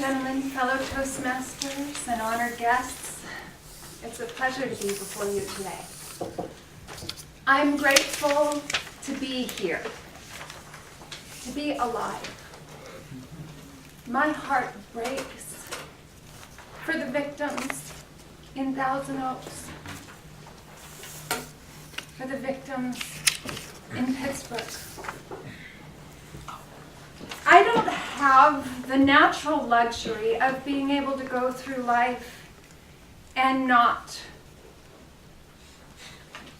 gentlemen, fellow Toastmasters, and honored guests, it's a pleasure to be before you today. I'm grateful to be here, to be alive. My heart breaks for the victims in Thousand Oaks, for the victims in Pittsburgh. I don't have the natural luxury of being able to go through life and not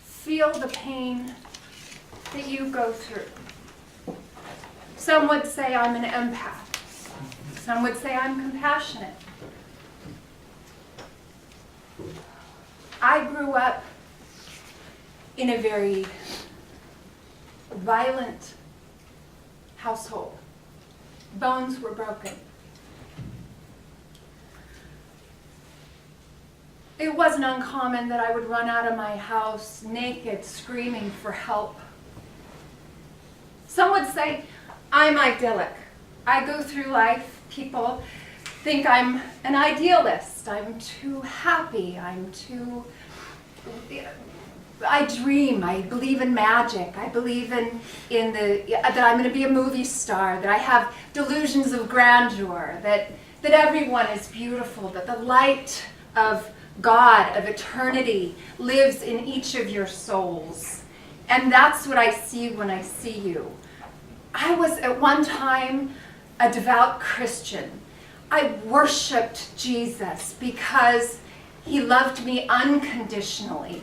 feel the pain that you go through. Some would say I'm an empath. Some would say I'm compassionate. I grew up in a very violent household. Bones were broken. It wasn't uncommon that I would run out of my house naked, screaming for help. Some would say I'm idyllic. I go through life, people think I'm an idealist. I'm too happy. I dream, I believe in magic, I believe in that I'm going to be a movie star, that I have delusions of grandeur, that everyone is beautiful, that the light of God, of eternity, lives in each of your souls. And that's what I see when I see you. I was at one time a devout Christian. I worshiped Jesus because he loved me unconditionally.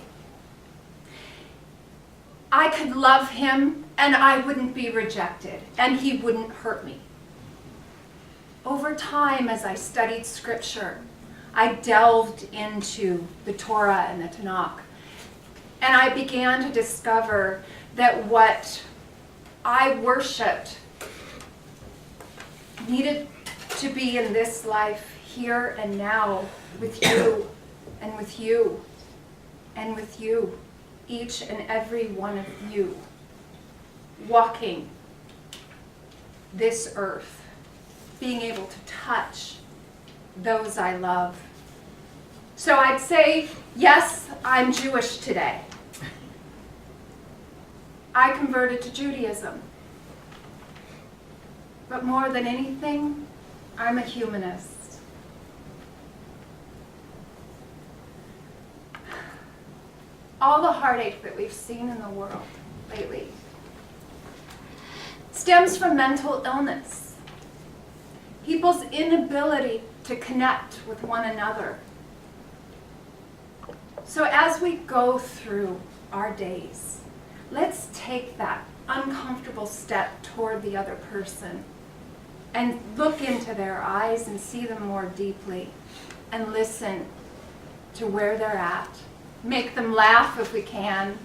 I could love him and I wouldn't be rejected and he wouldn't hurt me. Over time, as I studied scripture, I delved into the Torah and the Tanakh, and I began to discover that what I worshiped needed to be in this life here and now with you and with you and with you. Each and every one of you walking this earth, being able to touch those I love. So I'd say, yes, I'm Jewish today. I converted to Judaism. But more than anything, I'm a humanist. All the heartache that we've seen in the world lately stems from mental illness. People's inability to connect with one another. So as we go through our days, let's take that uncomfortable step toward the other person and look into their eyes and see them more deeply and listen to where they're at. Make them laugh if we can,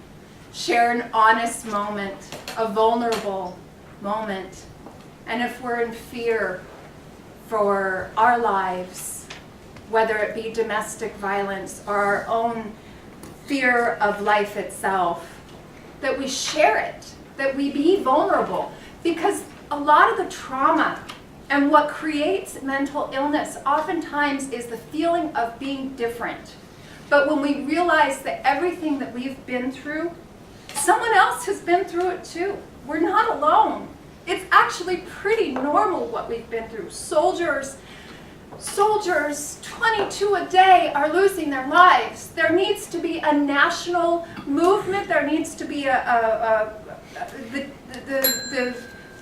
share an honest moment, a vulnerable moment. And if we're in fear for our lives, whether it be domestic violence or our own fear of life itself, that we share it, that we be vulnerable. Because a lot of the trauma and what creates mental illness oftentimes is the feeling of being different. But when we realize that everything that we've been through, someone else has been through it too. We're not alone. It's actually pretty normal what we've been through. Soldiers, 22 a day are losing their lives. There needs to be a national movement. There needs to be the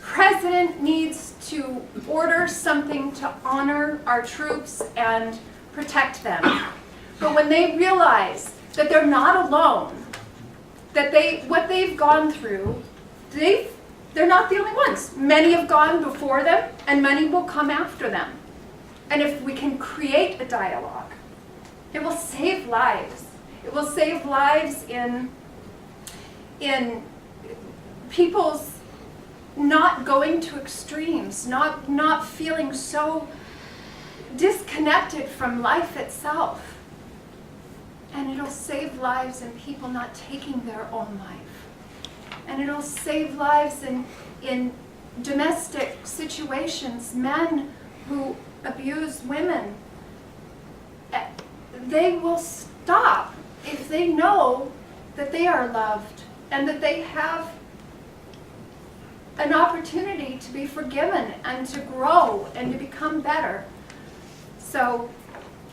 president needs to order something to honor our troops and protect them. But when they realize that they're not alone, that what they've gone through, they're not the only ones. Many have gone before them, and many will come after them. And if we can create a dialogue, it will save lives. It will save lives in people's not going to extremes, not feeling so disconnected from life itself. And it'll save lives in people not taking their own life. And it'll save lives in domestic situations, men who abuse women, they will stop if they know that they are loved and that they have an opportunity to be forgiven and to grow and to become better. So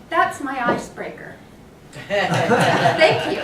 that's my icebreaker. Thank you.